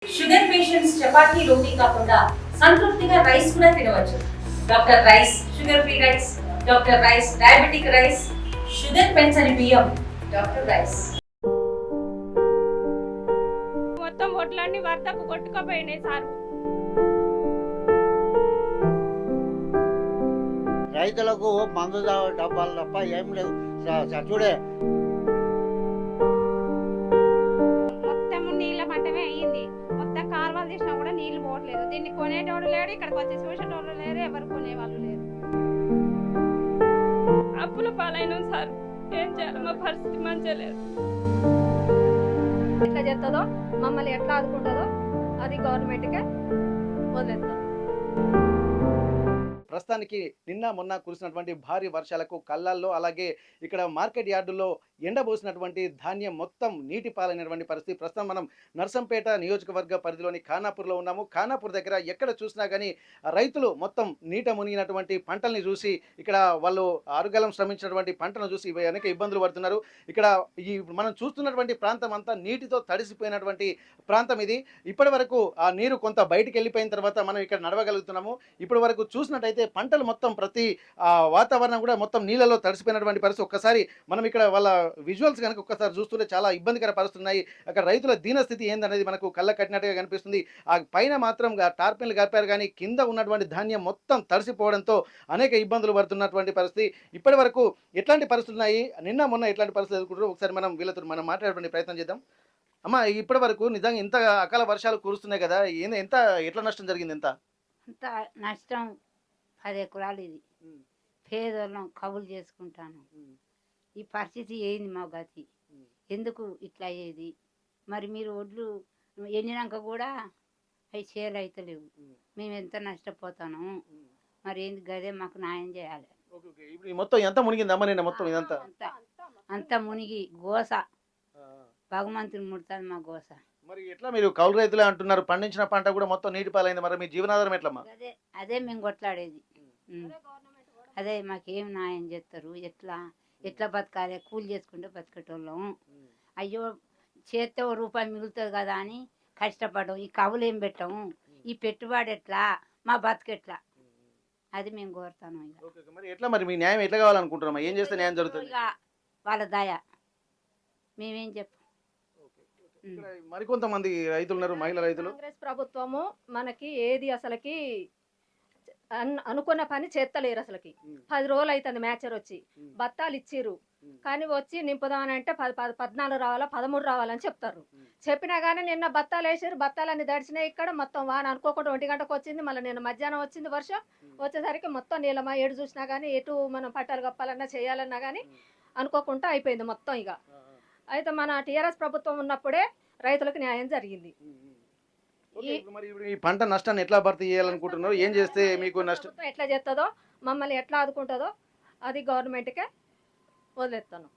Sugar patients chapati రోటీ కాకుండా సంతృప్తిగా rice కూడా తినవచ్చు. Doctor rice, sugar free rice, doctor rice, diabetic rice, sugar పెంచని బియ్యం, డాక్టర్ రైస్. మొత్తం ఒడ్లన్నీ వరదకు కొట్టుకుపోయినాయి సార్. రైతులకు మందు డబ్బాలు తప్ప ఏం లేదు. చూడే మొత్తం నీళ్ళ మట్టమే అయ్యింది. మొత్తం కాలువలు తీసినా కూడా నీళ్లు పోవట్లేదు. దీన్ని కొనేటోడు లేడు, ఇక్కడికి వచ్చి చూసేటోళ్ళు లేరు, ఎవరు కొనేవాళ్ళు లేరు. అప్పుల పాలైన సార్, ఏం చేయాలి? మా పరిస్థితి మంచిగా లేదు. ఎట్లా చేస్తుందో, మమ్మల్ని ఎట్లా ఆదుకుంటుందో అది గవర్నమెంట్కే వదిలేస్తాం. ప్రస్తుతానికి నిన్న మొన్న కురిసినటువంటి భారీ వర్షాలకు కళ్ళల్లో అలాగే ఇక్కడ మార్కెట్ యార్డుల్లో ఎండబోసినటువంటి ధాన్యం మొత్తం నీటి పాలైనటువంటి పరిస్థితి. ప్రస్తుతం మనం నర్సంపేట నియోజకవర్గ పరిధిలోని ఖానాపూర్లో ఉన్నాము. ఖానాపూర్ దగ్గర ఎక్కడ చూసినా కానీ రైతులు మొత్తం నీట మునిగినటువంటి పంటల్ని చూసి ఇక్కడ వాళ్ళు ఆరుగాలం శ్రమించినటువంటి పంటను చూసి అనేక ఇబ్బందులు పడుతున్నారు. ఇక్కడ ఈ మనం చూస్తున్నటువంటి ప్రాంతం అంతా నీటితో తడిసిపోయినటువంటి ప్రాంతం ఇది. ఇప్పటి వరకు ఆ నీరు కొంత బయటికి వెళ్ళిపోయిన తర్వాత మనం ఇక్కడ నడవగలుగుతున్నాము. ఇప్పటి వరకు చూసినట్టయితే పంటలు మొత్తం ప్రతి వాతావరణం కూడా మొత్తం నీళ్ళలో తడిసిపోయినటువంటి పరిస్థితి. ఒక్కసారి మనం ఇక్కడ వాళ్ళ విజువల్స్ కనుక ఒక్కసారి చూస్తుంటే చాలా ఇబ్బందికర పరిస్థితున్నాయి. అక్కడ రైతుల దీనస్థితి ఏందనేది మనకు కళ్ళ కట్టినట్టుగా కనిపిస్తుంది. ఆ పైన మాత్రం టార్పిన్లు కప్పారు, కానీ కింద ఉన్నటువంటి ధాన్యం మొత్తం తడిసిపోవడంతో అనేక ఇబ్బందులు పడుతున్నటువంటి పరిస్థితి. ఇప్పటి వరకు ఎట్లాంటి పరిస్థితులు ఉన్నాయి, నిన్న మొన్న ఎట్లాంటి పరిస్థితులు ఎదుర్కొంటారో ఒకసారి మనం వీళ్ళతో మనం మాట్లాడేటువంటి ప్రయత్నం చేద్దాం. అమ్మ, ఇప్పటి వరకు నిజంగా ఇంత అకాల వర్షాలు కురుస్తున్నాయి కదా, ఎంత ఎట్లా నష్టం జరిగింది? ఎంత నష్టం 10 ఎకరాలు. ఇది పేదోళ్ళం కవులు చేసుకుంటాను. ఈ పరిస్థితి ఏంది మా గతి? ఎందుకు ఇట్లా అయ్యేది? మరి మీరు ఒడ్లు ఎండినాక కూడా అవి చేలు అయితే లేవు. మేము ఎంత నష్టపోతాను. మరి ఏంది గదే మాకు న్యాయం చేయాలి. మొత్తం ఎంత మునిగిందమ్మా నిన్న మొత్తం ఇదంతా? అంత మునిగి గోస భగవంతుని ముడతాను మా గోస. మరి ఎట్లా మీరు కౌలు రైతులే అంటున్నారు, పండించిన పంట కూడా మొత్తం నీటి పాలైంది, మరి మీ జీవనాధారం ఎట్లమ్మా? అదే మేము కొట్లాడేది. అదే మాకేం న్యాయం చేస్తారు? ఎట్లా బతకాలి? కూలి చేసుకుంటే బతికేటోళ్ళం. అయ్యో చేస్తే ఓ రూపాయి మిగులుతుంది కదా అని కష్టపడడం. ఈ కవులు ఏం పెట్టాము? ఈ పెట్టుబడి ఎట్లా? మా బతుకెట్లా? అది మేము కోరుతాను. మరి ఎట్లా, మరి మీ న్యాయం ఎట్లా కావాలనుకుంటున్నామా? ఏం చేస్తే న్యాయం జరుగుతుంది? వాళ్ళ దయ, మేమేం చెప్పు. మరికొంతమంది రైతులు ఉన్నారు, మహిళా రైతులు. కాంగ్రెస్ ప్రభుత్వము మనకి ఏది అసలుకి అనుకున్న పని చేస్తలేరు. అసలుకి 10 రోజులు అవుతుంది మ్యాచర్ వచ్చి బత్తాలు ఇచ్చిర్రు, కానీ వచ్చి నింపుదామని అంటే 14 రావాలా 13 రావాలని చెప్తారు. చెప్పినా కానీ నిన్న బత్తాలు వేసారు, బత్తాలన్నీ దడిచినాయి. ఇక్కడ మొత్తం వాన అనుకోకుండా 1 గంటకు వచ్చింది, మళ్ళీ నిన్న మధ్యాహ్నం వచ్చింది వర్షం. వచ్చేసరికి మొత్తం నీళ్ళమా ఏడు చూసినా కానీ ఎటు మనం పట్టాలు కప్పాలన్నా చేయాలన్నా కానీ అనుకోకుండా అయిపోయింది మొత్తం. ఇక అయితే మన టీఆర్ఎస్ ప్రభుత్వం ఉన్నప్పుడే రైతులకు న్యాయం జరిగింది. ఈ పంట నష్టాన్ని ఎట్లా భర్తీ చేయాలనుకుంటున్నారు? ఏం చేస్తే మీకు నష్టం ఎట్లా చేస్తుందో, మమ్మల్ని ఎట్లా ఆదుకుంటుందో అది గవర్నమెంట్కే వదిలేస్తాను.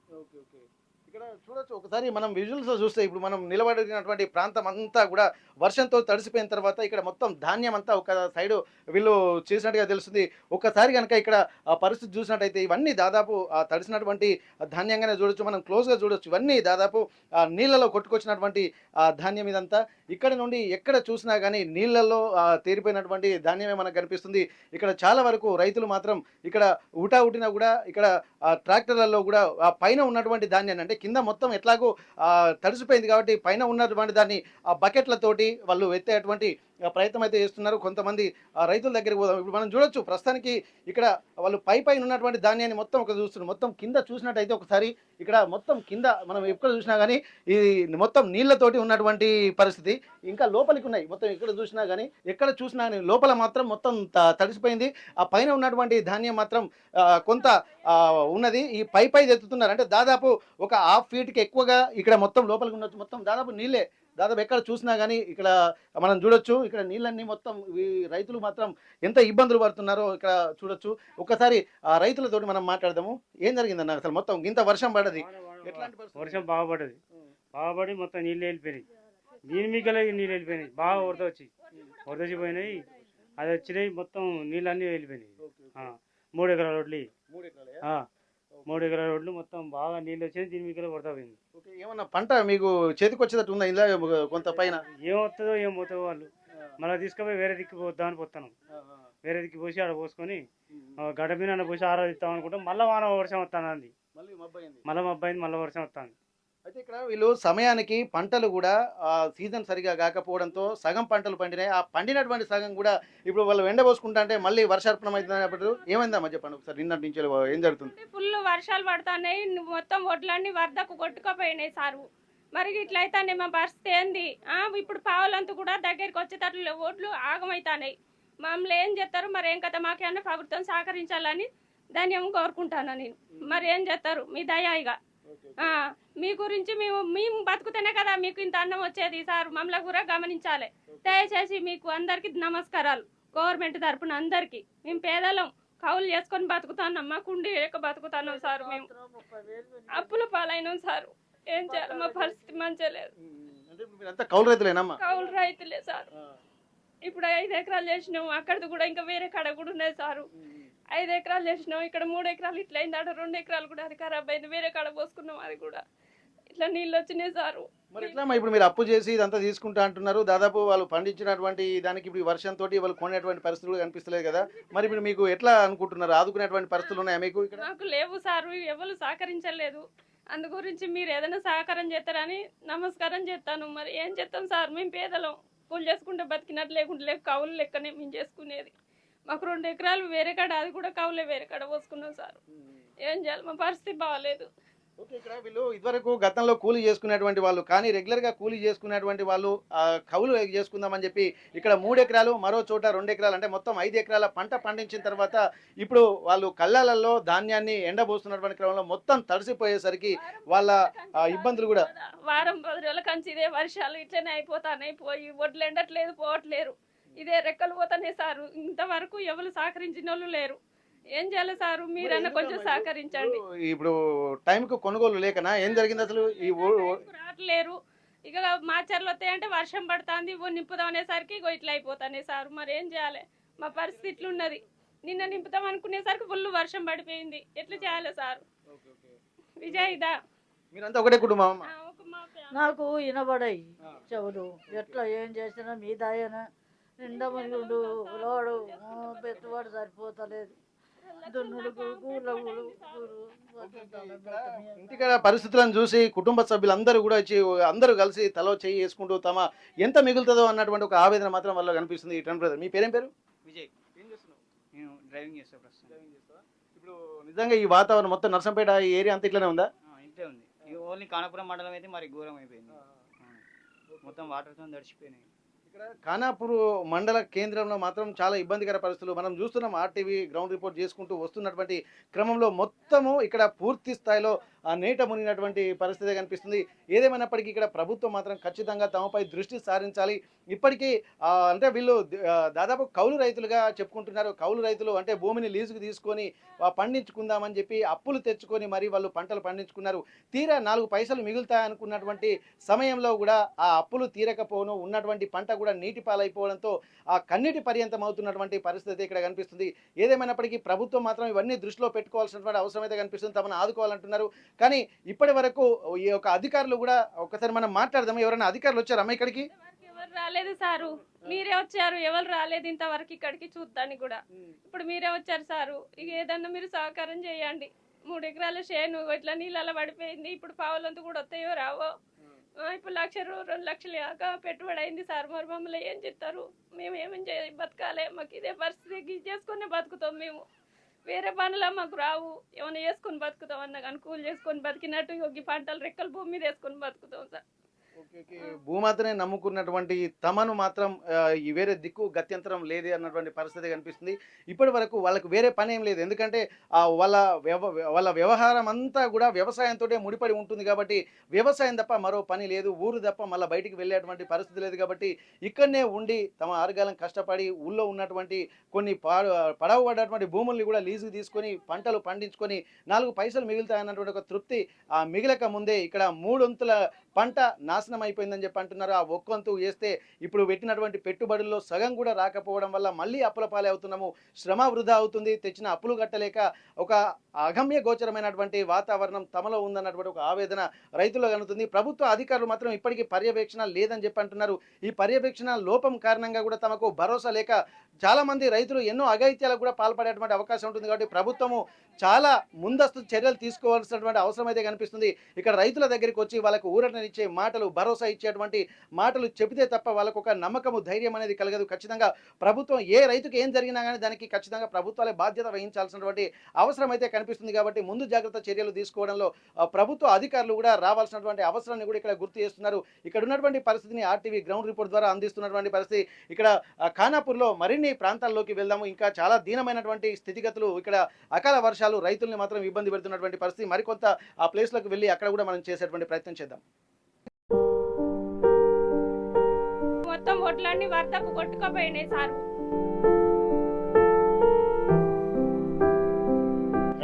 ఇక్కడ చూడొచ్చు ఒకసారి మనం విజువల్స్ చూస్తే, ఇప్పుడు మనం నిలబడినటువంటి ప్రాంతం అంతా కూడా వర్షంతో తడిసిపోయిన తర్వాత ఇక్కడ మొత్తం ధాన్యం అంతా ఒక సైడు వీళ్ళు చేసినట్టుగా తెలుస్తుంది. ఒక్కసారి కనుక ఇక్కడ ఆ పరిస్థితి చూసినట్టయితే ఇవన్నీ దాదాపు తడిసినటువంటి ధాన్యంగానే చూడొచ్చు, మనం క్లోజ్గా చూడొచ్చు. ఇవన్నీ దాదాపు నీళ్ళలో కొట్టుకొచ్చినటువంటి ధాన్యం ఇదంతా. ఇక్కడ నుండి ఎక్కడ చూసినా కానీ నీళ్ళల్లో తేరిపోయినటువంటి ధాన్యమే మనకు కనిపిస్తుంది. ఇక్కడ చాలా వరకు రైతులు మాత్రం ఇక్కడ ఉటినా కూడా ఇక్కడ ట్రాక్టర్లలో కూడా పైన ఉన్నటువంటి ధాన్యాన్ని, అంటే కింద మొత్తం ఎట్లాగో తడిసిపోయింది కాబట్టి పైన ఉన్నటువంటి దాన్ని ఆ బకెట్లతోటి వాళ్ళు ఎత్తేటువంటి ప్రయత్నం అయితే చేస్తున్నారు. కొంతమంది రైతుల దగ్గరికి పోదాం. ఇప్పుడు మనం చూడొచ్చు ప్రస్తుతానికి ఇక్కడ వాళ్ళు పైన ఉన్నటువంటి ధాన్యాన్ని మొత్తం ఒక చూస్తున్నారు. మొత్తం కింద చూసినట్టయితే ఒకసారి ఇక్కడ మొత్తం కింద మనం ఎక్కడ చూసినా కానీ ఈ మొత్తం నీళ్లతోటి ఉన్నటువంటి పరిస్థితి. ఇంకా లోపలికి ఉన్నాయి, మొత్తం ఎక్కడ చూసినా కానీ లోపల మాత్రం మొత్తం తడిసిపోయింది. ఆ పైన ఉన్నటువంటి ధాన్యం మాత్రం కొంత ఉన్నది. ఈ పై ఎత్తుతున్నారు, అంటే దాదాపు ఒక 1/2 ఫీట్కి ఎక్కువగా ఇక్కడ మొత్తం లోపలికి ఉండొచ్చు. మొత్తం దాదాపు నీళ్ళే, దాదాపు ఎక్కడ చూసినా కానీ ఇక్కడ మనం చూడొచ్చు. ఇక్కడ నీళ్ళన్నీ మొత్తం ఈ రైతులు మాత్రం ఎంత ఇబ్బందులు పడుతున్నారో ఇక్కడ చూడొచ్చు. ఒక్కసారి ఆ రైతులతోటి మనం మాట్లాడదాము. ఏం జరిగిందన్న అసలు? మొత్తం ఇంత వర్షం పడ్డది, ఎట్లాంటి వర్షం బాగా పడి మొత్తం నీళ్ళు వెళ్ళిపోయినాయి. దీని మీకలే నీళ్ళు వెళ్ళిపోయినాయి, బాగా వరదొచ్చిపోయినాయి. అది వచ్చినాయి, మొత్తం నీళ్ళన్నీ వెళ్ళిపోయినాయి. 3 ఎకరాల రోడ్లు. 3 ఎకరాల రోడ్లు మొత్తం బాగా నీళ్ళు వచ్చేది దీని మీకలో కొడతా పోయింది. ఓకే, ఏమన్నా పంట మీకు చేతికి వచ్చేటట్టు ఉందా ఇలా కొంత పైన? ఏమవుతుందో ఏం పోతుందో వాళ్ళు మళ్ళీ తీసుకుపోయి వేరే దిక్కు పోద్దామని పోతాను. వేరే దిక్కు పోసి ఆడ పోసుకొని గడ్డ మీద పోసి ఆరాధిస్తాం అనుకుంటాం. మళ్ళీ వాన వర్షం వస్తాను అంది, మళ్ళీ మబ్బైంది, మళ్ళీ వర్షం వస్తాను. అయితే ఇక్కడ వీళ్ళు సమయానికి పంటలు కూడా సీజన్ సరిగా కాకపోవడంతో సగం పంటలు పండినాయి. ఆ పండినటువంటి సగం కూడా ఇప్పుడు వాళ్ళు ఎండబోసుకుంటా అంటే మళ్ళీ వర్షార్పణం అవుతున్నప్పుడు ఏమైందమ్మా చెప్పండి ఒకసారి, నిన్నటి నుంచి ఏం జరుగుతుంది? ఫుల్ వర్షాలు పడుతున్నాయి, మొత్తం ఒడ్లన్నీ వరదకు కొట్టుకుపోయినాయి సారు. మరి ఇట్లా అవుతాయి మా పరిస్థితి ఏంది? ఇప్పుడు పావులంతా కూడా దగ్గరికి వచ్చేటట్లు ఓట్లు ఆగమవుతాయి. మమ్మల్ని ఏం చేస్తారు మరి? ఏం కదా మాకేమన్నా ప్రభుత్వం సహకరించాలని ధన్యం కోరుకుంటాను నేను. మరి ఏం చేస్తారు? మీ దయాయిగా మీ గురించి మేము బతుకుతేనే కదా మీకు ఇంత అన్నం వచ్చేది సార్. మమ్మల్ని కూడా గమనించాలి దయచేసి. మీకు అందరికి నమస్కారాలు గవర్నమెంట్ తరపున అందరికి. మేము పేదలం, కౌలు చేసుకొని బతుకుతున్నాం, మా కుండి లేక బతుకుతున్నాం సార్. మేము అప్పుల పాలైనాం సార్. ఏం చేయాలి? మా పరిస్థితి మంచిగా లేదు. కౌలు రైతులేనమ్మా? కౌలు రైతులే సార్. ఇప్పుడు 5 ఎకరాలు చేసినాం, అక్కడిది కూడా ఇంకా వేరే కాడ కూడా ఉన్నాయి సారు. 5 ఎకరాలు చేసినాం, ఇక్కడ 3 ఎకరాలు ఇట్లా అయింది, ఆడ 2 ఎకరాలు కూడా అది ఖరాబ్ అయింది, వేరే కాడ పోసుకున్నాం, అది కూడా ఇట్లా నీళ్ళు వచ్చినాయి సారు. మరి ఎట్లా ఇప్పుడు మీరు అప్పు చేసి ఇదంతా తీసుకుంటా అంటున్నారు, దాదాపు వాళ్ళు పండించినటువంటి దానికి ఇప్పుడు వర్షంతో వాళ్ళు కొనేటువంటి పరిస్థితులు కనిపిస్తలేదు కదా, మరి ఇప్పుడు మీకు ఎట్లా అనుకుంటున్నారు? ఆదుకునేటువంటి పరిస్థితులు ఉన్నాయా మీకు ఇక్కడ? నాకు లేవు సారు, ఎవరు సహకరించలేదు. అందు గురించి మీరు ఏదైనా సహకారం చేస్తారని నమస్కారం చేస్తాను. మరి ఏం చేస్తాం సార్? మేము పేదలం, కూలి చేసుకుంటే బతికినట్టు, లేకుంటే లేక కౌలు లెక్కనే మేము చేసుకునేది. మాకు 2 ఎకరాలు వేరే కాడ, అది కూడా కౌలే వేరే కాడ పోసుకున్నాం సార్. ఏం చేయాలి? మా పరిస్థితి బాగాలేదు. ఓకే, ఇక్కడ వీళ్ళు ఇదివరకు గతంలో కూలీ చేసుకునేటువంటి వాళ్ళు, కానీ రెగ్యులర్గా కూలీ చేసుకునేటువంటి వాళ్ళు కౌలు చేసుకుందామని చెప్పి ఇక్కడ 3 ఎకరాలు, మరో చోట 2 ఎకరాలు, అంటే మొత్తం 5 ఎకరాల పంట పండించిన తర్వాత ఇప్పుడు వాళ్ళు కళ్ళాలలో ధాన్యాన్ని ఎండబోస్తున్నటువంటి క్రమంలో మొత్తం తడిసిపోయేసరికి వాళ్ళ ఇబ్బందులు కూడా వారం 10 రోజుల కంచి ఇదే వర్షాలు ఇట్లనే అయిపోతాయి. పోయి వడ్లు ఎండట్లేదు, పోవట్లేరు, ఇదే రెక్కలు పోతానే సారు. ఇంతవరకు ఎవరు సహకరించిన వాళ్ళు లేరు. ఏం చేయాలి సారు? మీరన్నా కొంచెం సహకరించండి. ఇప్పుడు టైంకు కొనుగోలు లేకనా ఏం జరిగింది అసలు? ఈ రావట్లేరు. ఇక మాచర్లు వస్తాయంటే వర్షం పడుతుంది, నింపుదాం అనేసరికి ఇట్లా అయిపోతానే సారు. మరి ఏం చేయాలి? మా పరిస్థితి ఇట్లున్నది. నిన్న నింపుతాం అనుకునేసరికి ఫుల్ వర్షం పడిపోయింది. ఎట్లా చేయాలి సారు? విజయ్దా మీరంతా ఒకటే కుటుంబం? నాకు వినబడాయి చెవులు. ఎట్లా ఏం చేసినా మీ దాయన నిండా మునిగుండు లోడు పెట్టుబడి సరిపోతలేదు. ఇంటికాడ పరిస్థితులను చూసి కుటుంబ సభ్యులందరూ కూడా వచ్చి అందరూ కలిసి తలో చేయి వేసుకుంటూ తమ ఎంత మిగులుతుందో అన్నటువంటి ఒక ఆవేదన మాత్రం వాళ్ళకి కనిపిస్తుంది. ఈ బ్రదర్, మీ పేరేం పేరు? విజయ్. ఏం చేస్తున్నావు? నేను డ్రైవింగ్ చేస్తా ప్రస్తుతం. ఇప్పుడు నిజంగా ఈ వాతావరణం మొత్తం నర్సంపేట ఈ ఏరియా అంతా ఇట్లనే ఉందా? ఇంతే ఉంది. ఓన్లీ కానాపురం మండలం అయితే మరి ఘోరం అయిపోయింది. మొత్తం వాటర్తో తడిచిపోయినాయి. ఇక్కడ ఖానాపూర్ మండల కేంద్రంలో మాత్రం చాలా ఇబ్బందికర పరిస్థితులు మనం చూస్తున్నాం. ఆర్టీవీ గ్రౌండ్ రిపోర్ట్ చేసుకుంటూ వస్తున్నటువంటి క్రమంలో మొత్తము ఇక్కడ పూర్తి స్థాయిలో నేట మునిగినటువంటి పరిస్థితి కనిపిస్తుంది. ఏదేమైనప్పటికీ ఇక్కడ ప్రభుత్వం మాత్రం ఖచ్చితంగా తమపై దృష్టి సారించాలి. ఇప్పటికీ అంటే వీళ్ళు దాదాపు కౌలు రైతులుగా చెప్పుకుంటున్నారు. కౌలు రైతులు అంటే భూమిని లీజుకు తీసుకొని పండించుకుందామని చెప్పి అప్పులు తెచ్చుకొని మరి వాళ్ళు పంటలు పండించుకున్నారు. తీరా 4 పైసలు మిగులుతాయనుకున్నటువంటి సమయంలో కూడా ఆ అప్పులు తీరకపోను, ఉన్నటువంటి పంట కూడా నీటి పాలైపోవడంతో ఆ కన్నీటి పర్యంతం అవుతున్నటువంటి పరిస్థితి ఇక్కడ కనిపిస్తుంది. ఏదేమైనప్పటికీ ప్రభుత్వం మాత్రం ఇవన్నీ దృష్టిలో పెట్టుకోవాల్సినటువంటి అవసరం అయితే కనిపిస్తుంది. తమను ఆదుకోవాలంటున్నారు. కానీ ఇప్పటి వరకు ఈ యొక్క అధికారులు కూడా ఒకసారి మనం మాట్లాడదాం. ఎవరైనా అధికారులు వచ్చారమ్మా ఇక్కడికి? ఎవరు రాలేదు సారు, మీరే వచ్చారు. ఎవరు రాలేదు ఇంతవరకు ఇక్కడికి చూద్దానికి కూడా. ఇప్పుడు మీరే వచ్చారు సారు. ఇక ఏదన్నా మీరు సహకారం చేయండి. 3 ఎకరాల చేను ఇట్లా నీళ్ళలో పడిపోయింది. ఇప్పుడు పావులంతా కూడా వస్తాయో రావో. ఇప్పుడు 1 లక్ష 2 లక్షలు దాకా పెట్టుబడి అయింది సార్. మరి మమ్మల్ని ఏం చెప్తారు? మేము ఏమేం బతకాలి? మాకు ఇదే పరిస్థితి చేసుకునే బతుకుతాం. మేము వేరే పనులు మాకు రావు. ఏమైనా వేసుకొని బతుకుతాం అన్నా కానీ కూలి చేసుకొని బతికినట్టు ఈ పంటలు రెక్కలు భూమి మీద వేసుకొని బతుకుతాం సార్. భూమాతనే నమ్ముకున్నటువంటి తమను మాత్రం ఈ వేరే దిక్కు గత్యంతరం లేదే అన్నటువంటి పరిస్థితి కనిపిస్తుంది. ఇప్పటి వరకు వాళ్ళకు వేరే పని ఏం లేదు. ఎందుకంటే వాళ్ళ వ్యవహారం అంతా కూడా వ్యవసాయంతో ముడిపడి ఉంటుంది కాబట్టి వ్యవసాయం తప్ప మరో పని లేదు. ఊరు తప్ప మళ్ళీ బయటికి వెళ్ళేటువంటి పరిస్థితి లేదు కాబట్టి ఇక్కడనే ఉండి తమ ఆరుగాలం కష్టపడి ఊళ్ళో ఉన్నటువంటి కొన్ని పడవబడ్డటువంటి భూముల్ని కూడా లీజుకు తీసుకొని పంటలు పండించుకొని 4 పైసలు మిగులుతాయన్నటువంటి ఒక తృప్తి మిగిలక ముందే ఇక్కడ 3 వంతుల పంట నాశనం అయిపోయిందని చెప్పి అంటున్నారు. ఆ ఒక్కంతు వేస్తే ఇప్పుడు పెట్టినటువంటి పెట్టుబడుల్లో సగం కూడా రాకపోవడం వల్ల మళ్ళీ అప్పుల పాలే అవుతున్నాము, శ్రమ వృధా అవుతుంది, తెచ్చిన అప్పులు కట్టలేక ఒక అగమ్య గోచరమైనటువంటి వాతావరణం తమలో ఉందన్నటువంటి ఒక ఆవేదన రైతుల్లో కలుగుతుంది. ప్రభుత్వ అధికారులు మాత్రం ఇప్పటికీ పర్యవేక్షణ లేదని చెప్పి అంటున్నారు. ఈ పర్యవేక్షణ లోపం కారణంగా కూడా తమకు భరోసా లేక చాలా మంది రైతులు ఎన్నో అఘాయిత్యాలకు కూడా పాల్పడేటువంటి అవకాశం ఉంటుంది. కాబట్టి ప్రభుత్వము చాలా ముందస్తు చర్యలు తీసుకోవాల్సినటువంటి అవసరం అయితే కనిపిస్తుంది. ఇక్కడ రైతుల దగ్గరికి వచ్చి వాళ్ళకు ఊరటనిచ్చే మాటలు, భరోసా ఇచ్చేటువంటి మాటలు చెబితే తప్ప వాళ్ళకు ఒక నమ్మకము, ధైర్యం అనేది కలగదు. ఖచ్చితంగా ప్రభుత్వం ఏ రైతుకి ఏం జరిగినా కానీ దానికి ఖచ్చితంగా ప్రభుత్వాలే బాధ్యత వహించాల్సినటువంటి అవసరం అయితే కనిపిస్తుంది. కాబట్టి ముందు జాగ్రత్త చర్యలు తీసుకోవడంలో ప్రభుత్వ అధికారులు కూడా రావాల్సినటువంటి అవసరాన్ని కూడా ఇక్కడ గుర్తు చేస్తున్నారు. ఇక్కడ ఉన్నటువంటి పరిస్థితిని ఆర్టీవీ గ్రౌండ్ రిపోర్ట్ ద్వారా అందిస్తున్నటువంటి పరిస్థితి. ఇక్కడ ఖానాపూర్లో మరిన్ని ప్రాంతాల్లోకి వెళ్దాము. ఇంకా చాలా దీనమైనటువంటి స్థితిగతులు, ఇక్కడ అకాల వర్షాలు రైతుల్ని మాత్రం ఇబ్బంది పెడుతున్నటువంటి పరిస్థితి. మరికొంత ఆ ప్లేస్లోకి వెళ్ళి అక్కడ కూడా మనం చేసేటువంటి ప్రయత్నం చేద్దాం. మొత్తం ఒడ్లన్నీ వరదకు కొట్టుకుపోయినాయి సారు.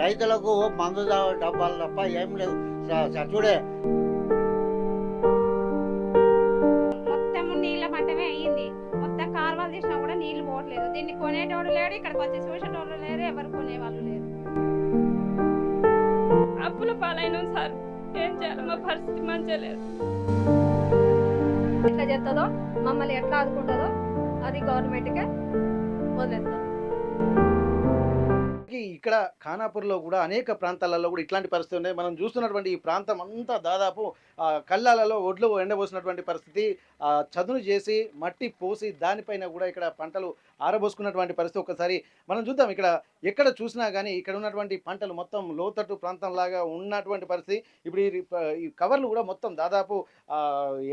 రైతులకు మందు డబ్బాలు తప్ప ఏం లేదు. చూడే మొత్తం నీళ్ళ మట్టమే అయ్యింది. మొత్తం కాలువలు తీసినా కూడా నీళ్లు పోవట్లేదు. దీన్ని కొనేటోడు లేడు, ఇక్కడికి వచ్చి చూసేటోళ్ళు లేరు, ఎవరు కొనేవాళ్ళు లేరు. అప్పుల పాలైన సార్, ఏం చేయాలి, మా పరిస్థితి మంచిగా లేదు. ఎట్లా చేస్తుందో, మమ్మల్ని ఎట్లా ఆదుకుంటుందో అది గవర్నమెంట్కే వదిలేస్తాం. ఇక్కడ ఖానాపూర్లో కూడా అనేక ప్రాంతాలలో కూడా ఇట్లాంటి పరిస్థితి ఉన్నాయి. మనం చూస్తున్నటువంటి ఈ ప్రాంతం అంతా దాదాపు కళ్ళాలలో ఒడ్లు ఎండబోసినటువంటి పరిస్థితి. చదును చేసి మట్టి పోసి దానిపైన కూడా ఇక్కడ పంటలు ఆరబోసుకున్నటువంటి పరిస్థితి. ఒకసారి మనం చూద్దాం. ఇక్కడ ఎక్కడ చూసినా కానీ ఇక్కడ ఉన్నటువంటి పంటలు మొత్తం లోతట్టు ప్రాంతం లాగా ఉన్నటువంటి పరిస్థితి. ఇప్పుడు ఈ కవర్లు కూడా మొత్తం దాదాపు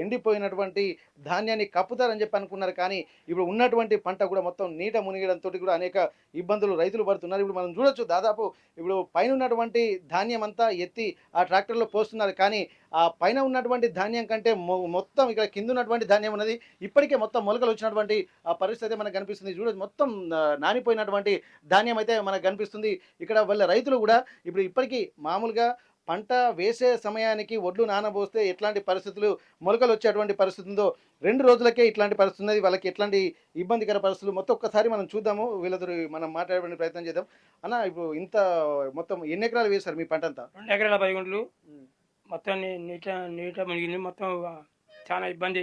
ఎండిపోయినటువంటి ధాన్యాన్ని కప్పుతారని చెప్పి అనుకున్నారు. కానీ ఇప్పుడు ఉన్నటువంటి పంట కూడా మొత్తం నీట మునిగడంతో కూడా అనేక ఇబ్బందులు రైతులు పడుతున్నారు. ఇప్పుడు మనం చూడొచ్చు, దాదాపు ఇప్పుడు పైన ఉన్నటువంటి ధాన్యం అంతా ఎత్తి ఆ ట్రాక్టర్లో పోస్తున్నారు. కానీ ఆ పైన ఉన్నటువంటి ధాన్యం కంటే మొత్తం ఇక్కడ కింద ఉన్నటువంటి ధాన్యం ఉన్నది ఇప్పటికే మొత్తం మొలకలు వచ్చినటువంటి ఆ పరిస్థితి మనకు కనిపిస్తుంది. చూడొచ్చు, మొత్తం నానిపోయినటువంటి ధాన్యం అయితే మనకు కనిపిస్తుంది. ఇక్కడ వాళ్ళ రైతులు కూడా ఇప్పుడు ఇప్పటికీ మామూలుగా పంట వేసే సమయానికి ఒడ్లు నానబోస్తే ఎట్లాంటి పరిస్థితులు, మొలకలు వచ్చేటువంటి పరిస్థితి ఉందో 2 రోజులకే ఇట్లాంటి పరిస్థితి ఉన్నది. వాళ్ళకి ఎట్లాంటి ఇబ్బందికర పరిస్థితులు మొత్తం ఒక్కసారి మనం చూద్దాము. వీళ్ళతో మనం మాట్లాడే ప్రయత్నం చేద్దాం. అన్న, ఇప్పుడు ఇంత మొత్తం ఎన్ని ఎకరాలు వేశారు మీ పంట అంతా? 2 ఎకరాల 10 గుంటలు మొత్తం నీట మునిగింది. మొత్తం చాలా ఇబ్బంది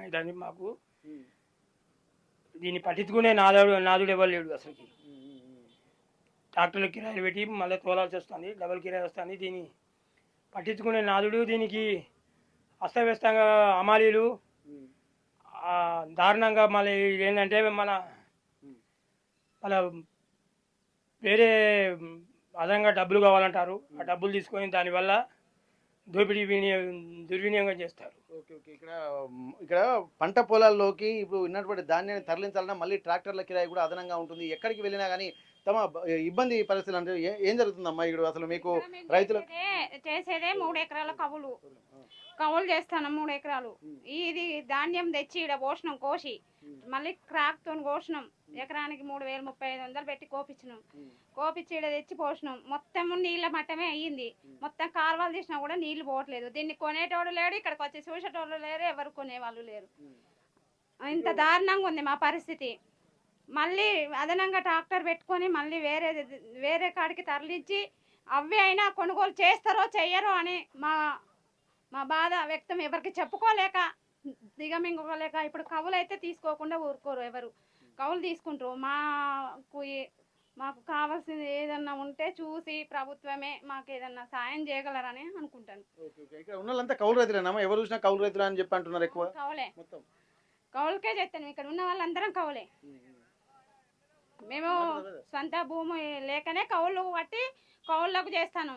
ఇబ్బంది మాకు. దీన్ని పట్టించుకునే నాదుడు ఎవరు లేడు అసలుకి. ట్రాక్టర్లు కిరాయిలు పెట్టి మళ్ళీ తోలాల్సి వస్తుంది, డబల్ కిరాయి వస్తుంది. దీన్ని పట్టించుకునే నాదుడు, దీనికి అస్తవ్యస్తంగా అమాలీలు దారుణంగా. మళ్ళీ ఏంటంటే మన వేరే అదనంగా డబ్బులు కావాలంటారు. ఆ డబ్బులు తీసుకొని దానివల్ల దుర్వినియోగం చేస్తారు. Okay okay. ఇక్కడ పంట పొలాల్లోకి ఇప్పుడు ఉన్నటువంటి ధాన్యాన్ని తరలించాలన్నా మళ్ళీ ట్రాక్టర్ల కిరాయి కూడా అదనంగా ఉంటుంది. ఎక్కడికి వెళ్ళినా కానీ తమ ఇబ్బంది పరిస్థితులు అంటే ఏం జరుగుతుందమ్మా ఇక్కడ అసలు మీకు రైతులు? చేసేదే 3 ఎకరాల కవులు చేస్తాను. 3 ఎకరాలు ఇది ధాన్యం తెచ్చి ఇక్కడ పోషణం కోసి మళ్ళీ క్రాక్ తో కోసినాం. ఎకరానికి 3,3500 పెట్టి కోపించినాం. కోపించి ఇక్కడ తెచ్చి పోసినాం. మొత్తం నీళ్ళ మట్టమే అయ్యింది. మొత్తం కాలువలు తీసినా కూడా నీళ్లు పోవట్లేదు. దీన్ని కొనేటోడు లేడు, ఇక్కడికి వచ్చి చూసేటోళ్ళు లేరు, ఎవరు కొనేవాళ్ళు లేరు. ఇంత దారుణంగా ఉంది మా పరిస్థితి. మళ్ళీ అదనంగా ట్రాక్టర్ పెట్టుకొని మళ్ళీ వేరే కాడికి తరలించి అవి అయినా కొనుగోలు చేస్తారో చెయ్యరో అని మా బాధ వ్యక్తం ఎవరికి చెప్పుకోలేక దిగమింగుకోలేక ఇప్పుడు కవులు అయితే తీసుకోకుండా ఊరుకోరు. ఎవరు కవులు తీసుకుంటారు. మాకు కావాల్సింది ఏదన్నా ఉంటే చూసి ప్రభుత్వమే మాకు ఏదన్నా సాయం చేయగలరని అనుకుంటాను. ఇక్కడ ఉన్న వాళ్ళంతా కౌలు రైతులేనా? ఎవరు చూసినా కౌలు రైతులు అని చెప్పి అంటున్నారు. ఎక్కువ కవులే, కౌలుకే చేస్తాను. ఇక్కడ ఉన్న వాళ్ళందరం కవులే. మేము సొంత భూమి లేకనే కౌలు పట్టి కౌళ్ళకు చేస్తాను.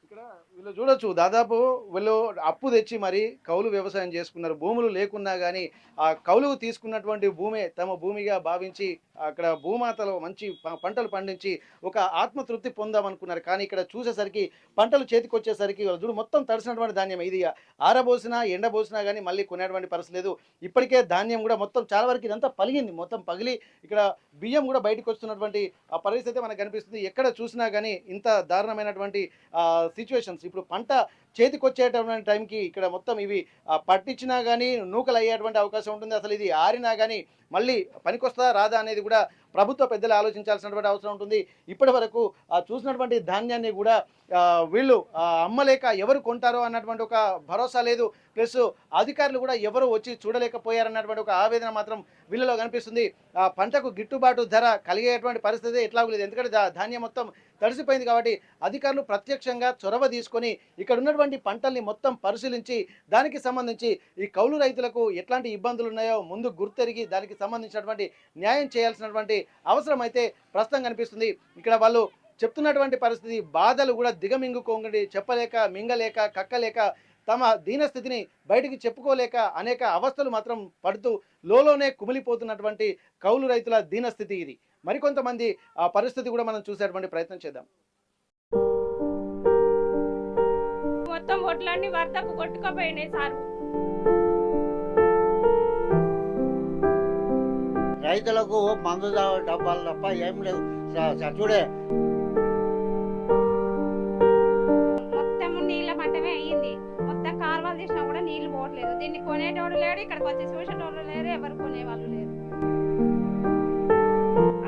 ఇక్కడ వీళ్ళు చూడొచ్చు, దాదాపు వీళ్ళు అప్పు తెచ్చి మరి కౌలు వ్యవసాయం చేసుకున్నారు. భూములు లేకున్నా కానీ ఆ కౌలు తీసుకున్నటువంటి భూమే తమ భూమిగా భావించి అక్కడ భూమాతలో మంచి పంటలు పండించి ఒక ఆత్మతృప్తి పొందామనుకున్నారు. కానీ ఇక్కడ చూసేసరికి పంటలు చేతికి వచ్చేసరికి చూడు మొత్తం తడిసినటువంటి ధాన్యం. ఇది ఆరబోసినా ఎండబోసినా కానీ మళ్ళీ కొనేటువంటి పరిస్థితి లేదు. ఇప్పటికే ధాన్యం కూడా మొత్తం చాలా వరకు ఇదంతా పలిగింది, మొత్తం పగిలి ఇక్కడ బియ్యం కూడా బయటకు వస్తున్నటువంటి ఆ పరిస్థితి మనకు కనిపిస్తుంది. ఎక్కడ చూసినా కానీ ఇంత దారుణమైనటువంటి సిచ్యువేషన్స్. ఇప్పుడు పంట చేతికి వచ్చేటటువంటి టైంకి ఇక్కడ మొత్తం ఇవి పట్టించినా కానీ నూకలు అయ్యేటువంటి అవకాశం ఉంటుంది. అసలు ఇది ఆరినా కానీ మళ్ళీ పనికొస్తుందా రాదా అనేది కూడా ప్రభుత్వ పెద్దలు ఆలోచించాల్సినటువంటి అవసరం ఉంటుంది. ఇప్పటి వరకు చూసినటువంటి ధాన్యాన్ని కూడా వీళ్ళు అమ్మలేక ఎవరు కొంటారో అన్నటువంటి ఒక భరోసా లేదు. ప్లస్ అధికారులు కూడా ఎవరు వచ్చి చూడలేకపోయారన్నటువంటి ఒక ఆవేదన మాత్రం వీళ్ళలో కనిపిస్తుంది. పంటకు గిట్టుబాటు ధర కలిగేటువంటి పరిస్థితి ఎట్లాగూ లేదు. ఎందుకంటే ధాన్యం మొత్తం తడిసిపోయింది కాబట్టి అధికారులు ప్రత్యక్షంగా చొరవ తీసుకొని ఇక్కడ ఉన్నటువంటి పంటల్ని మొత్తం పరిశీలించి దానికి సంబంధించి ఈ కౌలు రైతులకు ఎట్లాంటి ఇబ్బందులు ఉన్నాయో ముందు గుర్తెరిగి దానికి సంబంధించినటువంటి న్యాయం చేయాల్సినటువంటి అవసరం అయితే ప్రస్తుతం కనిపిస్తుంది. ఇక్కడ వాళ్ళు చెప్తున్నటువంటి పరిస్థితి బాధలు కూడా దిగమింగుకోండి, చెప్పలేక మింగలేక కక్కలేక తమ దీనస్థితిని బయటికి చెప్పుకోలేక అనేక అవస్థలు మాత్రం పడుతూ లోలోనే కుమిలిపోతున్నటువంటి కౌలు రైతుల దీనస్థితి ఇది. మరికొంతమంది ఆ పరిస్థితి కూడా మనం చూసేటువంటి ప్రయత్నం చేద్దాం. మొత్తం ఒడ్లన్నీ వరదకు కొట్టుకుపోయినాయి సారు. రైతులకు మందు డబ్బాలు తప్ప ఏం లేదు. చూడే మొత్తం నీళ్ళ మట్టమే అయ్యింది. మొత్తం కాలువలు తీసినా కూడా నీళ్లు పోవట్లేదు. దీన్ని కొనేటోడు లేడు, ఇక్కడికి వచ్చి చూసేటోళ్ళు లేరు, ఎవరు కొనేవాళ్ళు లేరు.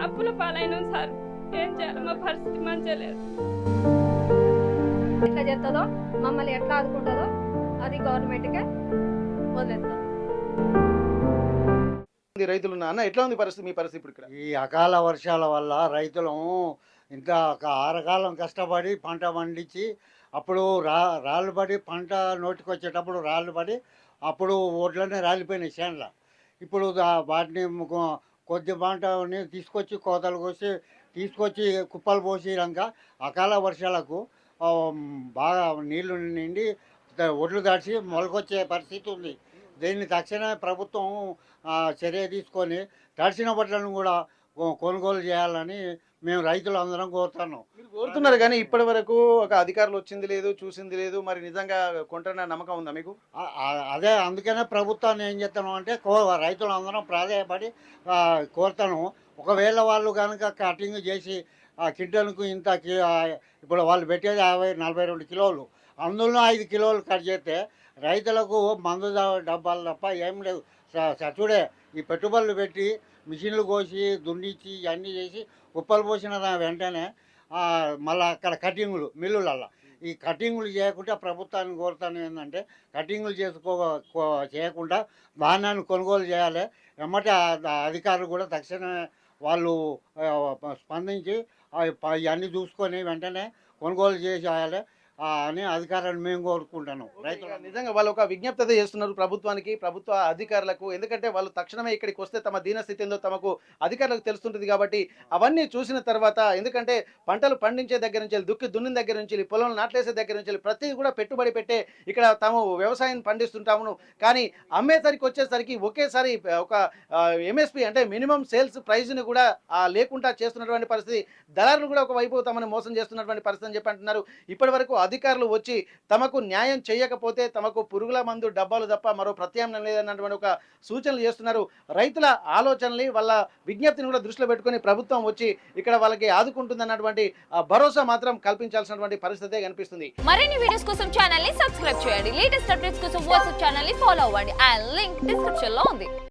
అప్పుల పాలైన సార్ ఏం చేయాలి, మా పరిస్థితి మంచిగా లేదు. ఎట్లా చేస్తుందో మమ్మల్ని ఎట్లా ఆదుకుంటుందో అది గవర్నమెంట్కే వదిలేస్తాం. రైతులు అన్న ఎట్లా ఉంది పరిస్థితి, మీ పరిస్థితి ఇప్పుడు ఇక్కడ? ఈ అకాల వర్షాల వల్ల రైతులు ఇంకా ఆరకాలం కష్టపడి పంట పండించి అప్పుడు రాళ్ళు పడి పంట నోటికి వచ్చేటప్పుడు రాళ్ళు పడి అప్పుడు ఓట్లనే రాలిపోయినాయి చేనుల. ఇప్పుడు వాటిని కొద్ది పంటని తీసుకొచ్చి కోతలు కోసి తీసుకొచ్చి కుప్పలు పోసినాక అకాల వర్షాలకు బాగా నీళ్లు నిండి ఒడ్లు దాచి మొలకొచ్చే పరిస్థితి ఉంది. దీన్ని తక్షణమే ప్రభుత్వం చర్య తీసుకొని తడిసిన బట్టలను కూడా కొనుగోలు చేయాలని మేము రైతులు అందరం కోరుతున్నాం. మీరు కోరుతున్నారు కానీ ఇప్పటి వరకు ఒక అధికారులు వచ్చింది లేదు, చూసింది లేదు. మరి నిజంగా కొంటున్న నమ్మకం ఉందా మీకు? అదే అందుకనే ప్రభుత్వాన్ని ఏం చేస్తాను అంటే రైతులు అందరం ప్రాధాన్యపడి కోరుతాను. ఒకవేళ వాళ్ళు కనుక కటింగ్ చేసి ఆ కింటలకు ఇంత ఇప్పుడు వాళ్ళు పెట్టేది 42 కిలోలు, అందులో 5 కిలోలు కట్ చేస్తే రైతులకు మందు డబ్బాలు తప్ప ఏం లేదు. చూడే ఈ పెట్టుబడులు పెట్టి మిషన్లు కోసి దున్నిచ్చి ఇవన్నీ చేసి కుప్పలు పోసిన వెంటనే మళ్ళీ అక్కడ కటింగులు మిల్లులల్లో ఈ కటింగులు చేయకుండా ప్రభుత్వాన్ని కోరుతాను ఏంటంటే కటింగులు చేయకుండా ధాన్యాన్ని కొనుగోలు చేయాలి. వెంబటే అధికారులు కూడా తక్షణమే వాళ్ళు స్పందించి ఇవన్నీ చూసుకొని వెంటనే కొనుగోలు చేసేయాలి అని అధికారులను మేము కోరుకుంటాను. రైతులు నిజంగా వాళ్ళు ఒక విజ్ఞప్తి చేస్తున్నారు ప్రభుత్వానికి, ప్రభుత్వ అధికారులకు. ఎందుకంటే వాళ్ళు తక్షణమే ఇక్కడికి వస్తే తమ దీనస్థితి ఏందో తమకు అధికారులకు తెలుస్తుంటుంది కాబట్టి అవన్నీ చూసిన తర్వాత, ఎందుకంటే పంటలు పండించే దగ్గర నుంచి దుక్కి దున్నిన దగ్గర నుంచి పొలం నాట్లేసే దగ్గర నుంచి ప్రతిదీ కూడా పెట్టుబడి పెట్టే ఇక్కడ తాము వ్యవసాయం పండిస్తుంటాము. కానీ అమ్మేసరికి వచ్చేసరికి ఒకేసారి ఒక ఎంఎస్పి అంటే మినిమం సేల్స్ ప్రైజ్ని కూడా లేకుండా చేస్తున్నటువంటి పరిస్థితి. దళారులు కూడా ఒకవైపు తమను మోసం చేస్తున్నటువంటి పరిస్థితి అని చెప్పి అంటున్నారు. ఇప్పటి వరకు అధికారులు వచ్చి తమకు న్యాయం చేయకపోతే తమకు పురుగుల మందు డబ్బాలు తప్ప మరో ప్రత్యామ్నాయం లేదన్నటువంటి ఒక సూచనలు చేస్తున్నారు. రైతుల ఆలోచనల్ని వాళ్ళ విజ్ఞప్తిని కూడా దృష్టిలో పెట్టుకుని ప్రభుత్వం వచ్చి ఇక్కడ వాళ్ళకి ఆదుకుంటుందన్నటువంటి భరోసా మాత్రం కల్పించాల్సినటువంటి పరిస్థితే కనిపిస్తుంది. మరిన్ని వీడియోస్ కోసం ఛానల్ ని సబ్స్క్రైబ్ చేయండి. లేటెస్ట్ అప్డేట్స్ కోసం వాట్సాప్ ఛానల్ ని ఫాలో అవ్వండి. ఆ లింక్ డిస్క్రిప్షన్ లో ఉంది.